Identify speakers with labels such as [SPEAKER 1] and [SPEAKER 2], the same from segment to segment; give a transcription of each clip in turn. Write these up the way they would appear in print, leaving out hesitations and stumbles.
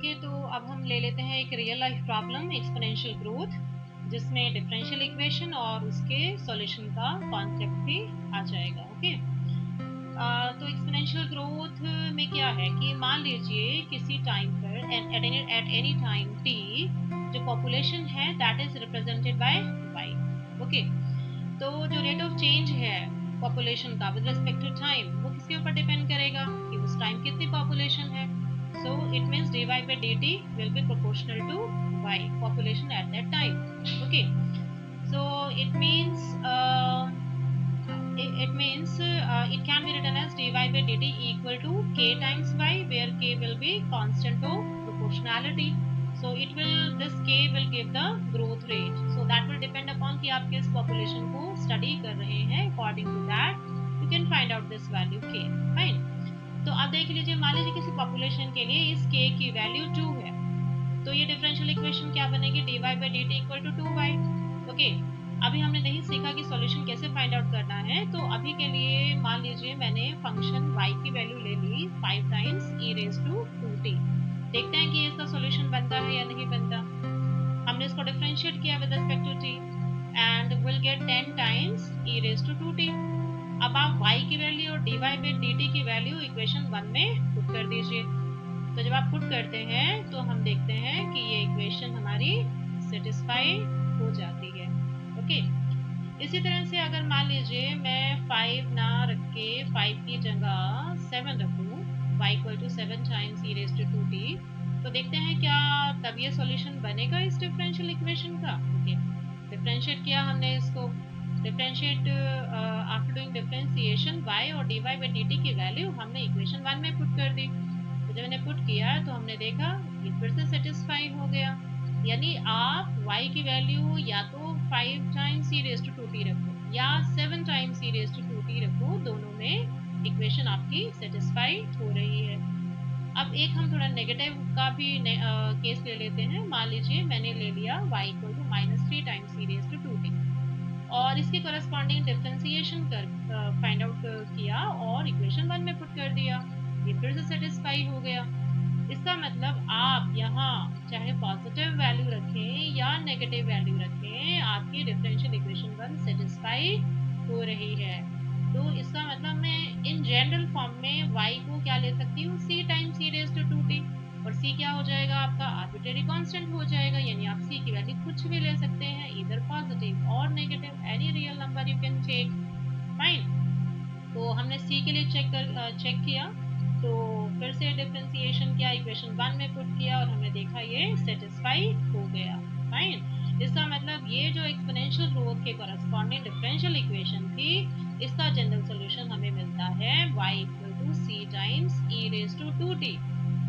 [SPEAKER 1] Okay, तो अब हम ले लेते हैं एक real life problem exponential growth, जिसमें डिफरेंशियल इक्वेशन और उसके सॉल्यूशन का कॉन्सेप्ट भी आ जाएगा। ओके, तो एक्सपोनेंशियल ग्रोथ में क्या है कि मान लीजिए किसी टाइम पर एट एनी टाइम टी जो पॉपुलेशन है that is represented by Y. Okay, तो जो रेट ऑफ चेंज है पॉपुलेशन का विद रिस्पेक्ट टू टाइम वो किसके ऊपर डिपेंड करेगा कि उस टाइम कितनी पॉपुलेशन है। So it means dy by dt will be proportional to y population at that time. Okay, so it can be written as dy by dt equal to k times y, where k will be constant of proportionality. So this k will give the growth rate. So that will depend upon कि आप किस population को study कर रहे हैं. According to that you can find out this value k. Fine. तो अब देख लीजिए, मान लीजिए किसी पॉपुलेशन के लिए इस k की वैल्यू 2 है, तो ये डिफरेंशियल इक्वेशन क्या बनेगी, dy by dt equal to 2y। Okay, अभी हमने नहीं सीखा कि सॉल्यूशन कैसे फाइंड आउट करना है, तो अभी के लिए मान लीजिए मैंने फंक्शन y की वैल्यू ले ली 5 times e raise to 2t। देखते हैं कि इसका सॉल्यूशन बनता है या नहीं बनता। हमने इसको डिफरेंशिएट किया with respect to t and will get 10 times e raise to 2t। अब आप y की वैल्यू और dy by dt की वैल्यू इक्वेशन 1 में पुट कर दीजिए। तो जब आप पुट करते हैं तो हम देखते हैं कि ये इक्वेशन हमारी सेटिस्फाई हो जाती है। ओके, इसी तरह से अगर मान लीजिए मैं 5 ना रख के 5 की जगह 7 रखूं, y equal to 7 times e raise to 2t, तो देखते हैं क्या तब ये सॉल्यूशन बनेगा इस डिफरेंशियल इक्वेशन का। ओके, डिफरेंशिएट किया हमने इसको, differentiate after doing differentiation y और dy by dt की वैल्यू हमने इक्वेशन 1 में पुट कर दी। तो जब मैंने पुट किया तो हमने देखा ये फिर से सेटिस्फाई हो गया। यानी आप y की वैल्यू या तो 5 times e raise to 2t रखो या 7 times e raise to 2t रखो, दोनों में इक्वेशन आपकी सेटिस्फाई हो रही है। अब एक हम थोड़ा नेगेटिव का भी केस ले लेते हैं। मान लीजिए मैंने ले लिया y equal to -3 times e raise to 2t और इसके करस्पॉन्डिंग डिफरेंशिएशन कर फाइंड आउट किया और इक्वेशन 1 में पुट कर दिया, ये फिर से सेटिस्फाई हो गया। इसका मतलब आप यहाँ चाहे पॉजिटिव वैल्यू रखें या नेगेटिव वैल्यू रखें, आपकी डिफरेंशियल इक्वेशन 1 सेटिस्फाई हो रही है। तो इसका मतलब मैं इन जनरल फॉर्म में y को क्या ले सकती हूँ, c times e raise to 2t, और c क्या हो जाएगा आपका आर्बिट्रेरी कांस्टेंट हो जाएगा। यानी आप c की वैल्यू कुछ भी ले सकते हैं, इधर पॉजिटिव और negative, any real number you can take. Fine, तो हमने c के लिए चेक किया, तो फिर से डिफरेंशिएशन किया, इक्वेशन 1 में पुट किया और हमने देखा ये सेटिस्फाई हो गया। फाइन, इसका मतलब ये जो एक्सपोनेंशियल ग्रोथ के करस्पॉन्डिंग डिफरेंशियल इक्वेशन थी, इसका जनरल सॉल्यूशन हमें मिलता है y equal to c times e raise to 2t।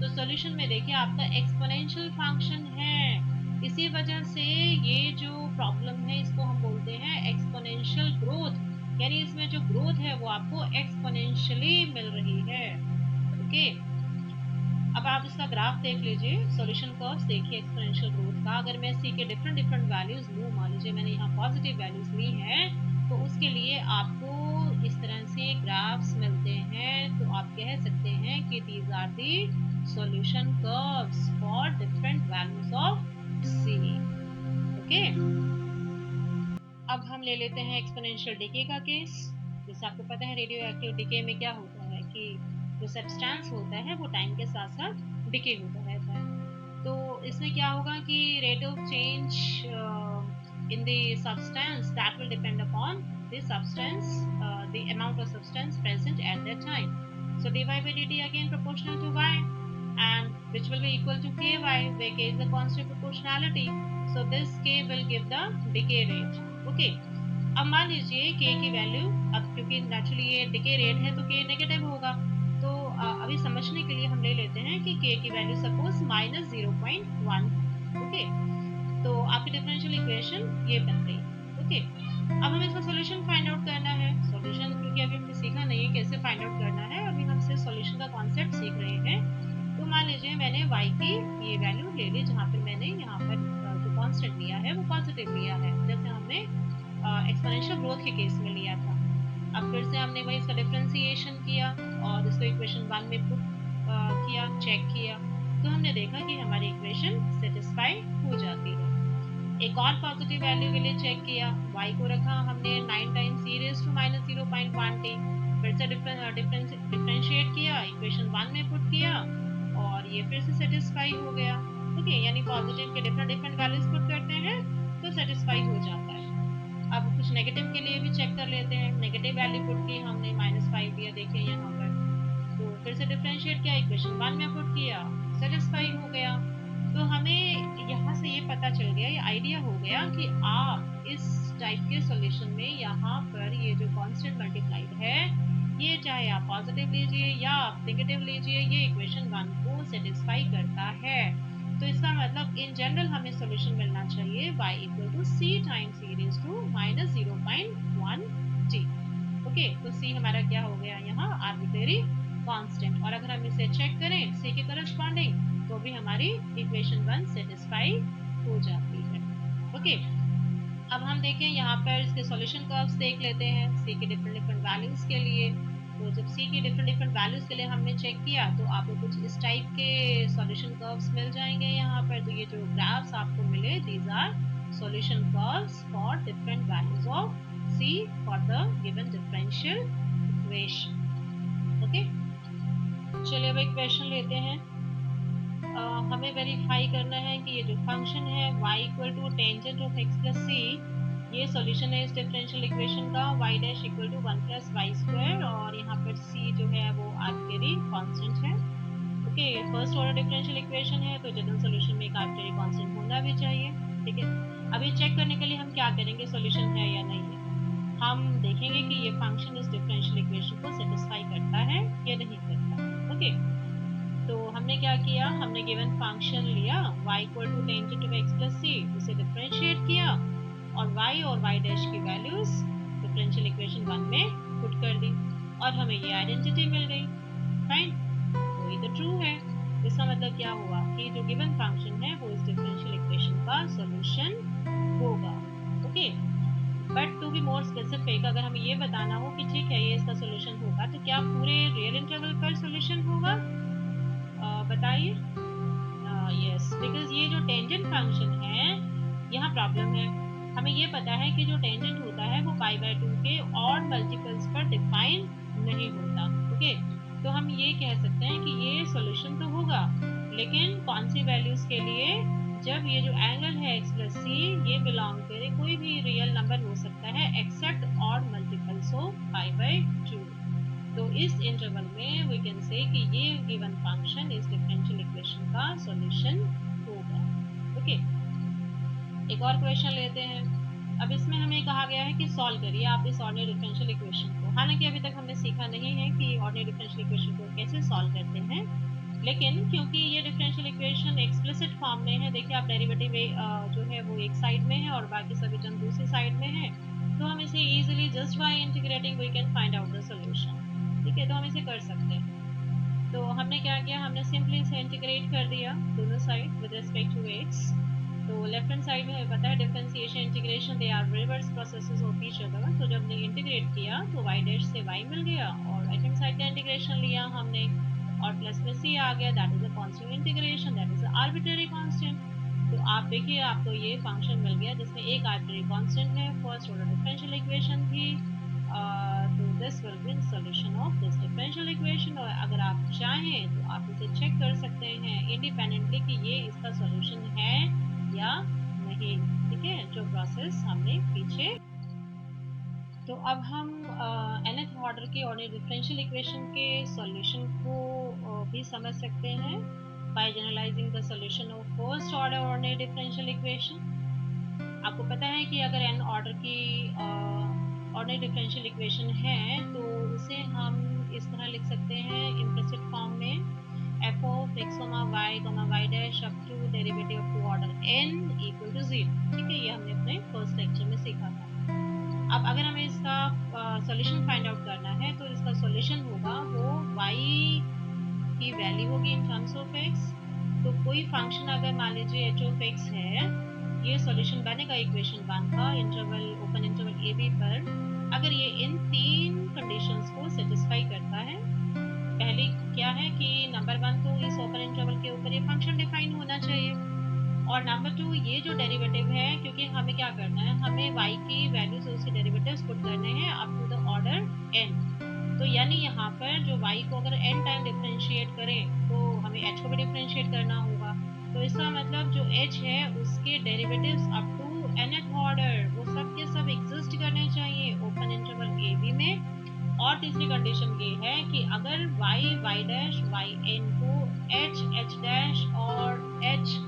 [SPEAKER 1] तो सॉल्यूशन में देखिए आपका एक्सपोनेंशियल फंक्शन है, इसी वजह से ये जो प्रॉब्लम है इसको हम बोलते हैं एक्सपोनेंशियल ग्रोथ, यानी इसमें जो ग्रोथ है वो आपको एक्सपोनेंशियली मिल रही है। ओके, अब आप इसका ग्राफ देख लीजिए, सॉल्यूशन कर्व्स देखिए एक्सपोनेंशियल ग्रोथ का। अगर मैं c के डिफरेंट वैल्यूज लूँ, मान लीजिए मैंने यहाँ पॉजिटिव वैल्यूज ली हैं, तो उसके लिए आपको इस तरह से ग्राफ्स मिलते हैं। तो आप कह सकते हैं कि these are the solution curves for different values of c। Okay, अब हम ले लेते हैं एक्सपोनेंशियल डिके का केस। जैसे आपको पता है रेडियो एक्टिव डिके में क्या होता है कि जो सब्सटेंस होता है वो टाइम के साथ साथ डिके होता रहता है। तो इसमें क्या होगा कि rate of change in the substance that will depend upon the substance, the amount of substance present at that time. So dy by dt again proportional to y, and which will be equal to ky, where k is the constant proportionality. So this k will give the decay rate. Okay, अब मान लीजिए k की value, अब क्योंकि naturally ये decay rate है तो k negative होगा, तो अभी समझने के लिए हम ले लेते हैं कि k की वैल्यू सपोज -0.1। ओके, तो आपकी डिफरेंशियल इक्वेशन ये बन गई। ओके, अब हमें इसका सॉल्यूशन फाइंड आउट करना है। सॉल्यूशन क्योंकि अभी हमने सीखा नहीं है कैसे फाइंड आउट करना है, अभी हम सिर्फ सॉल्यूशन का कॉन्सेप्ट सीख रहे हैं। तो मान लीजिए मैंने y की ये वैल्यू ले ली, जहाँ पर मैंने यहाँ पर जो कॉन्स्टेंट लिया है वो पॉजिटिव लिया है, जैसे हमने एक्सपोनेंशियल ग्रोथ के केस में लिया था। अब फिर से हमने वही इसका डिफरेंशिएशन किया और इसको इक्वेशन 1 में पुट किया, चेक किया, तो हमने देखा कि हमारी इक्वेशन सेटिस्फाई हो जाती है। एक और पॉजिटिव वैल्यू के लिए चेक किया, y को रखा हमने 9 times e raised to minus 0.1t, फिर से डिफरेंशिएट किया, इक्वेशन 1 में पुट किया और ये फिर से सेटिस्फाई हो गया। ओके, यानी पॉजिटिव के डिफरेंट वैल्यूज पुट करते हैं तो सेटिस्फाई हो जाता है। अब कुछ नेगेटिव के लिए भी चेक कर लेते हैं। नेगेटिव वैल्यू पुट की हमने -5 दिया, देखिए यहाँ पर, तो फिर से डिफरेंशिएट किया, इक्वेशन 1 में पुट किया, सेटिस्फाई हो गया। तो हमें यहाँ से ये पता चल गया, ये आइडिया हो गया कि आप इस टाइप के सॉल्यूशन में यहाँ पर ये जो कांस्टेंट मल्टीप्लाइड है, ये चाहे आप पॉजिटिव लीजिए या आप नेगेटिव लीजिए, ये इक्वेशन 1 को सेटिस्फाई करता है। तो इसका मतलब इन जनरल हमें सॉल्यूशन मिलना चाहिए y equal to c times e raise to minus 0.1t। Okay, तो c हमारा क्या हो गया यहाँ, आर्बिट्रेरी कांस्टेंट। और अगर हम इसे चेक करें c के करस्पॉन्डिंग, तो भी हमारी इक्वेशन 1 सेटिस्फाई हो जाती है। ओके, अब हम देखें यहाँ पर इसके सॉल्यूशन कर्व्स देख लेते हैं c के डिफरेंट वैल्यूज के लिए। तो जब c की डिफरेंट वैल्यूज के लिए हमने चेक किया तो आपको कुछ इस टाइप के सॉल्यूशन कर्व्स मिल जाएंगे यहाँ पर। तो ये जो ग्राफ्स आपको मिले, these are solution curves for different values of c for the given differential equation. Okay, चलिए अब एक क्वेश्चन लेते हैं। हमें वेरीफाई करना है कि ये जो फंक्शन है y equal to tangent of x plus C, ये सॉल्यूशन है इस डिफरेंशियल इक्वेशन का y dash equal to 1 plus Y square, और यहाँ पर c जो है वो आर्बिट्रेरी कांस्टेंट है। Okay, first order differential equation है तो जनरल सॉल्यूशन में एक आर्बिट्रेरी कांस्टेंट होना भी चाहिए। ठीक है, अब ये चेक करने के लिए हम क्या करेंगे, सॉल्यूशन है या नहीं है। हम देखेंगे कि ये फंक्शन इस डिफरेंशियल इक्वेशन को सेटिस्फाई करता है या नहीं करता। ओके, तो हमने क्या किया, हमने गिवन फंक्शन लिया y equal to tangent of x plus C, उसे डिफरेंशिएट किया और y और y डैश की वैल्यूज डिफरेंशियल इक्वेशन 1 में पुट कर दी और हमें ये आइडेंटिटी मिल गई। फाइन, तो ये तो ट्रू है। इसका मतलब क्या हुआ कि जो गिवन फंक्शन है वो इस डिफरेंशियल इक्वेशन का सॉल्यूशन होगा। Okay, but to be more specific, अगर हमें ये बताना हो कि ठीक है ये इसका सॉल्यूशन होगा, तो क्या पूरे रियल इंटरवल पर सॉल्यूशन होगा, बताइए। यस, बिकॉज ये जो टेंजेंट फंक्शन है, यहाँ प्रॉब्लम है। हमें ये पता है कि जो टेंजेंट होता है वो π/2 के ऑड मल्टीपल्स पर डिफाइन नहीं होता। ओके, तो हम ये कह सकते हैं कि ये सॉल्यूशन तो होगा, लेकिन कौन सी वैल्यूज के लिए, जब ये जो एंगल है x प्लस सी, ये बिलोंग करे कोई भी रियल नंबर हो सकता है एक्सेप्ट ऑड मल्टीपल्स ऑफ π/2। तो इस इंटरवल में वी कैन से कि ये गिवन फंक्शन इस डिफरेंशियल इक्वेशन का सॉल्यूशन होगा। ओके, एक और क्वेश्चन लेते हैं। अब इसमें हमें कहा गया है कि सॉल्व करिए आप इस ऑर्डिनरी डिफरेंशियल इक्वेशन को। हालांकि अभी तक हमने सीखा नहीं है कि ऑर्डिनरी डिफरेंशियल इक्वेशन को कैसे सॉल्व करते हैं, लेकिन क्योंकि ये डिफरेंशियल इक्वेशन एक्सप्लिसिट फॉर्म में है, देखिए आप डेरिवेटिव जो है वो एक साइड में है और बाकी सभी टर्म दूसरी साइड में है, तो हम इसे easily just by integrating we can find out the solution. ठीक है, तो हम इसे कर सकते हैं। तो हमने क्या किया, हमने सिंपली इसे इंटीग्रेट कर दिया दोनों side with respect to x। तो लेफ्ट हैंड साइड में हमें पता है differentiation integration they are reverse processes of each other. तो जब हमने इंटीग्रेट किया तो y डैश से y मिल गया और राइट हैंड साइड का इंटीग्रेशन लिया हमने और प्लस में c आ गया, that is a constant integration, that is a arbitrary constant. तो आप देखिए आपको ये फंक्शन मिल गया जिसमें एक आर्बिट्रेरी कांस्टेंट है, फर्स्ट ऑर्डर डिफरेंशियल इक्वेशन थी। तो this will be solution of this differential equation. और अगर आप चाहें तो आप इसे चेक कर सकते हैं इंडिपेंडेंटली कि ये इसका सॉल्यूशन है या नहीं। ठीक है, जो प्रोसेस हमने पीछे। तो अब हम nth ऑर्डर के ऑर्डिनरी डिफरेंशियल इक्वेशन के सॉल्यूशन को भी समझ सकते हैं by generalizing the solution of first order ordinary differential equation. आपको पता है कि अगर n ऑर्डर की ऑर्डिनरी डिफरेंशियल इक्वेशन है तो उसे हम इस तरह लिख सकते हैं इम्प्लिसिट फॉर्म में, f of x, y dash up to derivative of to order n equal to 0। ठीक है, ये हमने अपने फर्स्ट लेक्चर में सीखा था। अब अगर हमें इसका सॉल्यूशन फाइंड आउट करना है तो इसका सॉल्यूशन होगा वो y की वैल्यू होगी इन टर्म्स ऑफ x। तो कोई फंक्शन अगर मान लीजिए h of x है, ये सॉल्यूशन बनेगा इक्वेशन 1 का interval open interval a b पर, अगर ये इन तीन कंडीशंस को सेटिस्फाई करता है। पहली क्या है कि नंबर 1 तो इस ओपन इंटरवल के ऊपर ये फंक्शन और नंबर 2, ये जो डेरिवेटिव है, क्योंकि हमें क्या करना है, हमें y की वैल्यूज उसके डेरिवेटिव्स पुट करने हैं up to the order n। तो यानी यहाँ पर जो y को अगर n टाइम डिफरेंशिएट करें तो हमें h को भी डिफरेंशिएट करना होगा। तो इसका मतलब जो h है उसके derivatives up to nth order वो सब के सब एग्जिस्ट करने चाहिए ओपन इंटरवल a b में। और तीसरी कंडीशन ये है कि अगर y y dash y n को h h डैश और h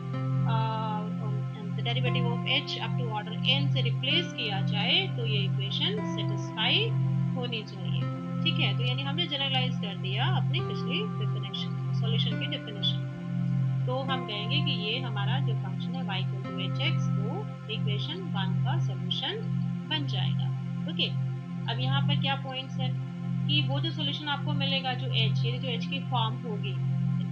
[SPEAKER 1] the derivative of h up to order n से रिप्लेस किया जाए तो ये इक्वेशन सेटिस्फाई होनी चाहिए। ठीक है, तो यानी हमने जनरलाइज कर दिया अपनी पिछली डेफिनेशन, सॉल्यूशन की डेफिनेशन। तो हम कहेंगे कि ये हमारा जो फंक्शन है y equal to H X वो इक्वेशन 1 का सॉल्यूशन बन जाएगा। ओके, अब यहाँ पर क्या पॉइंट्स है कि वो जो सॉल्यूशन आपको मिलेगा जो h, ये जो h की फॉर्म होगी,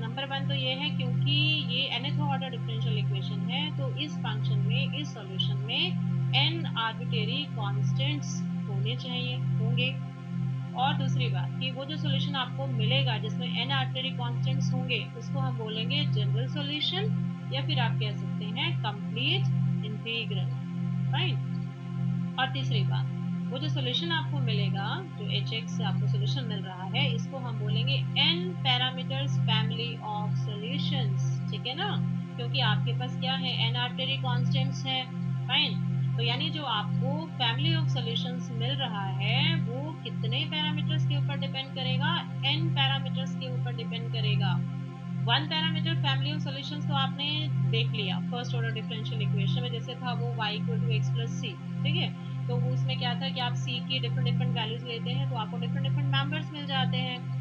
[SPEAKER 1] नंबर 1 तो ये है क्योंकि ये nth ऑर्डर डिफरेंशियल इक्वेशन है तो इस फंक्शन में, इस सॉल्यूशन में n आर्बिट्रेरी कांस्टेंट्स होने चाहिए, होंगे। और दूसरी बात कि वो जो सॉल्यूशन आपको मिलेगा जिसमें n आर्बिट्रेरी कांस्टेंट्स होंगे उसको हम बोलेंगे जनरल सॉल्यूशन, या फिर आप कह सकते हैं कंप्लीट इंटीग्रल। फाइन। और तीसरी बात, वो जो सॉल्यूशन आपको मिलेगा, जो एच एक्स से आपको सॉल्यूशन मिल रहा है, इसको हम बोलेंगे n parameters family of solutions. ठीक है ना, क्योंकि आपके पास क्या है, n आर्बिट्रेरी कांस्टेंट्स है। फाइन। तो यानी जो आपको फैमिली ऑफ सॉल्यूशंस मिल रहा है वो कितने पैरामीटर्स के ऊपर डिपेंड करेगा, n पैरामीटर्स के ऊपर डिपेंड करेगा। One parameter family of solutions तो आपने देख लिया फर्स्ट ऑर्डर डिफरेंशियल इक्वेशन में, जैसे था वो y equal to X plus C. ठीक है, तो उसमें क्या था कि आप c की डिफरेंट डिफरेंट वैल्यूज लेते हैं तो आपको डिफरेंट डिफरेंट मेंबर्स मिल जाते हैं।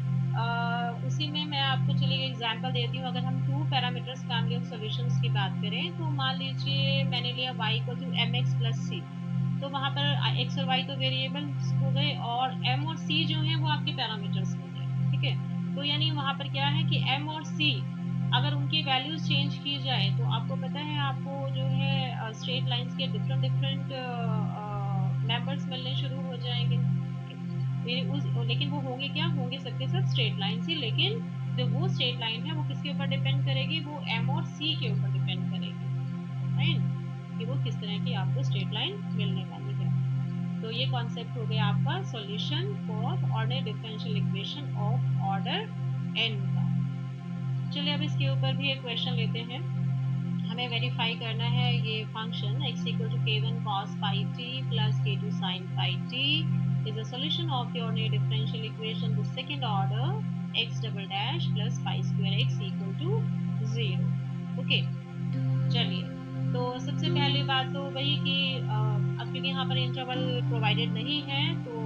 [SPEAKER 1] उसी में मैं आपको चलिए एग्जांपल देती हूँ। अगर हम two parameters family of solutions की बात करें तो मान लीजिए मैंने लिया y equal to M X plus C, तो वहाँ पर x और y तो वेरिएबल्स हो गए और m और c जो हैं वो आपके पैरामीटर्स हो गए। ठीक है, तो यानी वहाँ पर क्या है कि m और c अगर उनकी वैल्यूज चेंज की जाए तो आपको पता है आपको जो है स्ट्रेट लाइंस के डिफरेंट डिफरेंट मेंबर्स मिलने शुरू हो जाएंगे। लेकिन वो होंगे क्या, होंगे सबके सब स्ट्रेट लाइन ही, लेकिन जो वो स्ट्रेट लाइन है वो किसके ऊपर डिपेंड करेगी, वो m और c के ऊपर डिपेंड करेगी। राइट, कि वो किस तरह की आपको स्ट्रेट लाइन मिलने वाली है। तो ये कॉन्सेप्ट हो गया आपका solution for ordinary differential equation of order n का। चलिए अब इसके ऊपर भी एक क्वेश्चन लेते हैं। हमें वेरीफाई करना है ये function x equal to k1 cos phi t plus k2 sin phi t is a solution of the ordinary differential equation the second order x double dash plus phi square x equal to 0। Okay, चलिए तो सबसे पहली बात तो वही कि अब क्योंकि यहाँ पर इंटरवल प्रोवाइडेड नहीं है तो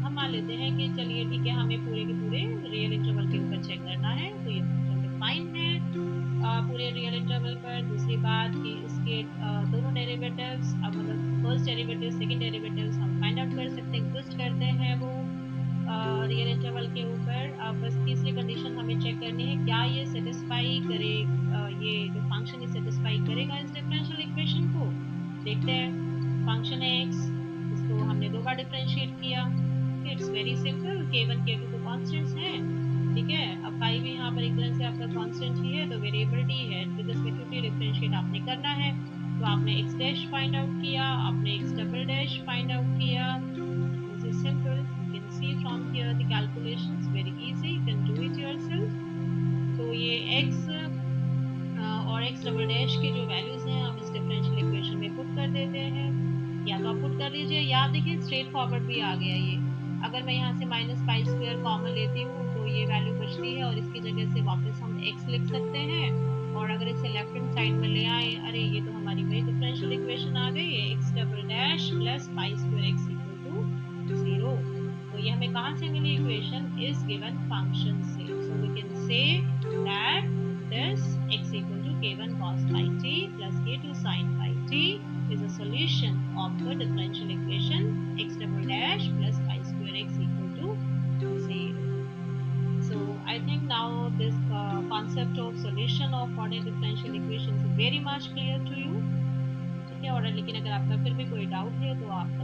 [SPEAKER 1] हम मान लेते हैं कि चलिए ठीक है, हमें पूरे के पूरे रियल इंटरवल के ऊपर चेक करना है। तो ये फंक्शन डिफाइन है पूरे रियल इंटरवल पर। दूसरी बात कि इसके दोनों डेरिवेटिव्स, मतलब फर्स्ट डेरिवेटिव सेकंड डेरिवेटिव्स हम फाइंड आउट कर सकते हैं, एग्जिस्ट करते हैं वो रियल इंटरवल के ऊपर। बस तीसरी कंडीशन हमें चेक करनी है क्या ये सेटिस्फाई करे, ये जो फंक्शन है सेटिस्फाई करेगा इस डिफरेंशियल इक्वेशन को। देखते हैं, फंक्शन है x, इसको हमने दो बार डिफरेंशिएट किया। It's very simple, k1 k2 तो कांस्टेंट्स हैं। ठीक है, अब फाई भी यहाँ पर एक तरह से आपका कांस्टेंट ही है तो वेरिएबल t है, with respect to t differentiate आपने करना है। तो आपने x डैश फाइंड आउट किया, आपने x double dash find out किया। This is simple, you can see from here the calculations, very easy, you can do it yourself. तो ये x और x डबल डैश की जो वैल्यूज हैं हम इस डिफरेंशियल इक्वेशन में पुट कर देते हैं, या तो आप पुट कर लीजिए या देखिए स्ट्रेट फॉरवर्ड भी आ गया ये। अगर मैं यहाँ से माइनस पाई स्क्वायर कॉमन लेती हूँ तो ये वैल्यू बचती है और इसकी जगह से वापस हम x लिख सकते हैं। और अगर इसे लेफ्ट हैंड साइड में ले आए, अरे ये तो हमारी वही डिफरेंशियल इक्वेशन आ गई है, x double dash plus pi square x equal to 0। तो ये हमें कहाँ से मिली इक्वेशन, इस गिवन फंक्शन से। So we can say that this x equal to k1 cos phi t plus k2 sin phi t is a solution of the differential equation x double dash plus phi square x equal to 0. So I think now this concept of solution of ordinary differential equation is very much clear to you. ठीक है, और लेकिन अगर आपका फिर भी कोई doubt है तो आप